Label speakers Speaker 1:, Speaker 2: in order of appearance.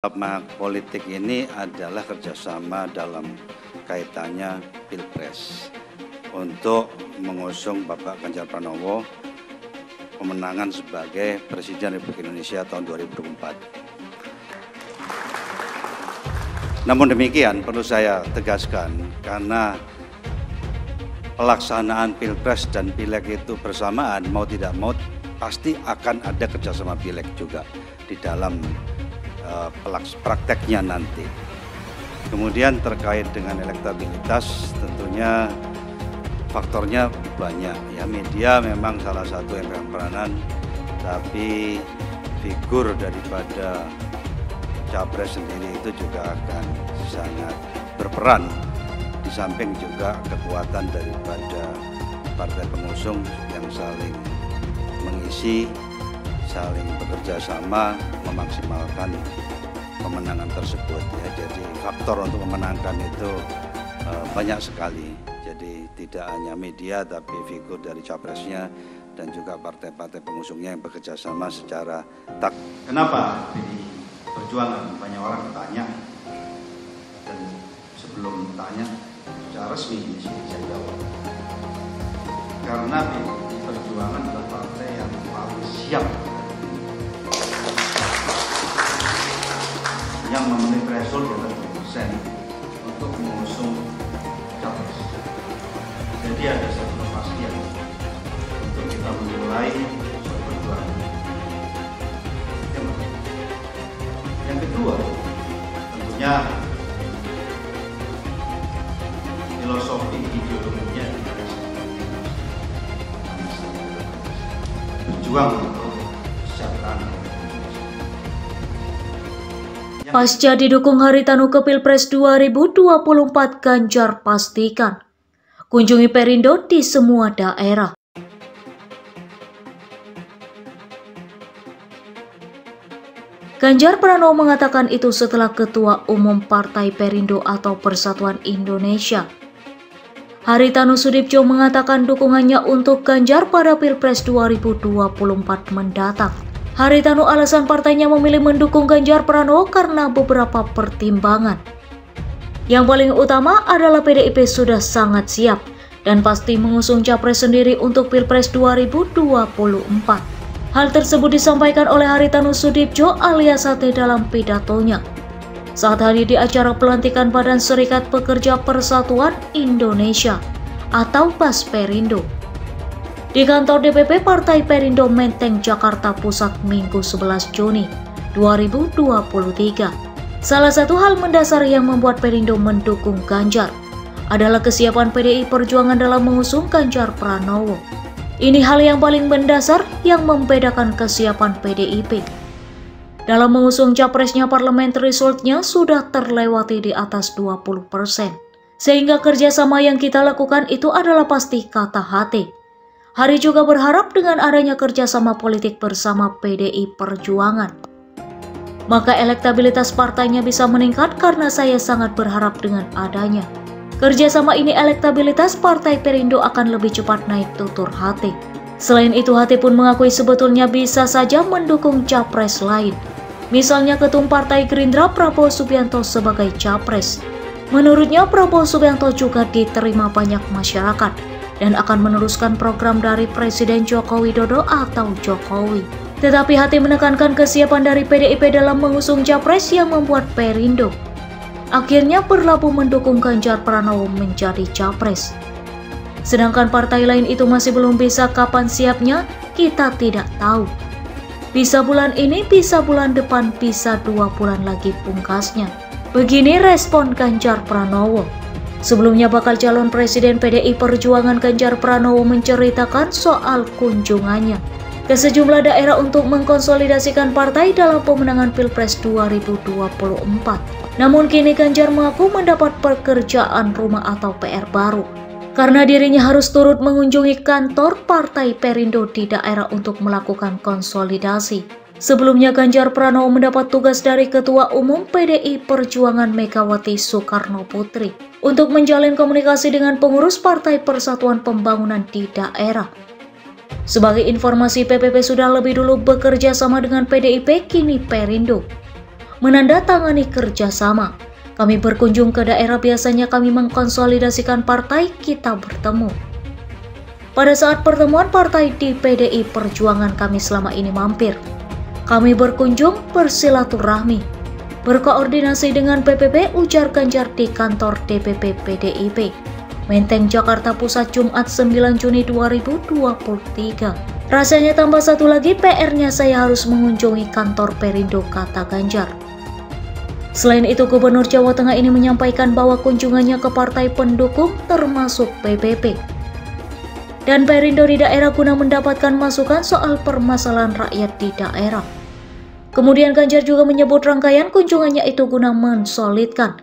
Speaker 1: Magma politik ini adalah kerjasama dalam kaitannya Pilpres untuk mengusung Bapak Ganjar Pranowo pemenangan sebagai Presiden Republik Indonesia tahun 2024. Namun demikian perlu saya tegaskan karena pelaksanaan Pilpres dan Pileg itu bersamaan, mau tidak mau pasti akan ada kerjasama Pileg juga di dalam prakteknya nanti. Kemudian terkait dengan elektabilitas tentunya faktornya banyak ya, media memang salah satu yang berperanan, tapi figur daripada capres sendiri itu juga akan sangat berperan, di samping juga kekuatan daripada partai pengusung yang saling mengisi, saling bekerja sama memaksimalkan kemenangan tersebut ya. Jadi faktor untuk memenangkan itu banyak sekali. Jadi tidak hanya media tapi figur dari capresnya dan juga partai-partai pengusungnya yang bekerja sama secara tak. Kenapa PDI Perjuangan? Banyak orang bertanya, dan sebelum bertanya secara resmi di sini saya jawab. Karena PDI Perjuangan adalah partai yang paling siap yang memenuhi threshold di atas 20% untuk mengusung capres. Jadi ada satu kepastian untuk kita memulai suatu perjuangan. Yang kedua, tentunya filosofi ideologinya berjuang untuk kesejahteraan.
Speaker 2: Pasca didukung Haritanu ke Pilpres 2024, Ganjar pastikan kunjungi Perindo di semua daerah. Ganjar Pranowo mengatakan itu setelah Ketua Umum Partai Perindo atau Persatuan Indonesia, Haritanu Sudibjo, mengatakan dukungannya untuk Ganjar pada Pilpres 2024 mendatang. Haritanu alasan partainya memilih mendukung Ganjar Pranowo karena beberapa pertimbangan. Yang paling utama adalah PDIP sudah sangat siap dan pasti mengusung capres sendiri untuk Pilpres 2024. Hal tersebut disampaikan oleh Haritanu Sudibjo alias HT dalam pidatonya saat hadir di acara pelantikan Badan Serikat Pekerja Persatuan Indonesia atau BASPerindo di kantor DPP Partai Perindo Menteng, Jakarta Pusat, Minggu 11 Juni 2023. Salah satu hal mendasar yang membuat Perindo mendukung Ganjar adalah kesiapan PDI Perjuangan dalam mengusung Ganjar Pranowo. Ini hal yang paling mendasar yang membedakan kesiapan PDIP. Dalam mengusung capresnya, parliamentary resultnya sudah terlewati di atas 20%. Sehingga kerjasama yang kita lakukan itu adalah pasti, kata HT. Hari juga berharap dengan adanya kerjasama politik bersama PDI Perjuangan, maka elektabilitas partainya bisa meningkat karena saya sangat berharap dengan adanya kerjasama ini elektabilitas Partai Perindo akan lebih cepat naik, tutur HT. Selain itu, HT pun mengakui sebetulnya bisa saja mendukung capres lain, misalnya Ketum Partai Gerindra Prabowo Subianto sebagai capres. Menurutnya Prabowo Subianto juga diterima banyak masyarakat dan akan meneruskan program dari Presiden Joko Widodo atau Jokowi. Tetapi HT menekankan kesiapan dari PDIP dalam mengusung capres yang membuat Perindo akhirnya berlabuh mendukung Ganjar Pranowo menjadi capres. Sedangkan partai lain itu masih belum bisa, kapan siapnya kita tidak tahu. Bisa bulan ini, bisa bulan depan, bisa 2 bulan lagi pungkasnya. Begini respon Ganjar Pranowo. Sebelumnya bakal calon presiden PDI Perjuangan Ganjar Pranowo menceritakan soal kunjungannya ke sejumlah daerah untuk mengkonsolidasikan partai dalam pemenangan Pilpres 2024. Namun kini Ganjar mengaku mendapat pekerjaan rumah atau PR baru karena dirinya harus turut mengunjungi kantor Partai Perindo di daerah untuk melakukan konsolidasi. Sebelumnya Ganjar Pranowo mendapat tugas dari Ketua Umum PDI Perjuangan Megawati Soekarno Putri untuk menjalin komunikasi dengan pengurus Partai Persatuan Pembangunan di daerah. Sebagai informasi, PPP sudah lebih dulu bekerja sama dengan PDIP, kini Perindo. menandatangani kerjasama. Kami berkunjung ke daerah, biasanya kami mengkonsolidasikan partai, kita bertemu. Pada saat pertemuan partai di PDI Perjuangan kami selama ini mampir. Kami berkunjung, bersilaturahmi, berkoordinasi dengan PPP, ujar Ganjar di kantor DPP PDIP, Menteng, Jakarta Pusat, Jumat 9 Juni 2023. Rasanya tambah satu lagi PR-nya, saya harus mengunjungi kantor Perindo, kata Ganjar. Selain itu, Gubernur Jawa Tengah ini menyampaikan bahwa kunjungannya ke partai pendukung termasuk PPP dan Perindo di daerah guna mendapatkan masukan soal permasalahan rakyat di daerah. Kemudian Ganjar juga menyebut rangkaian kunjungannya itu guna mensolidkan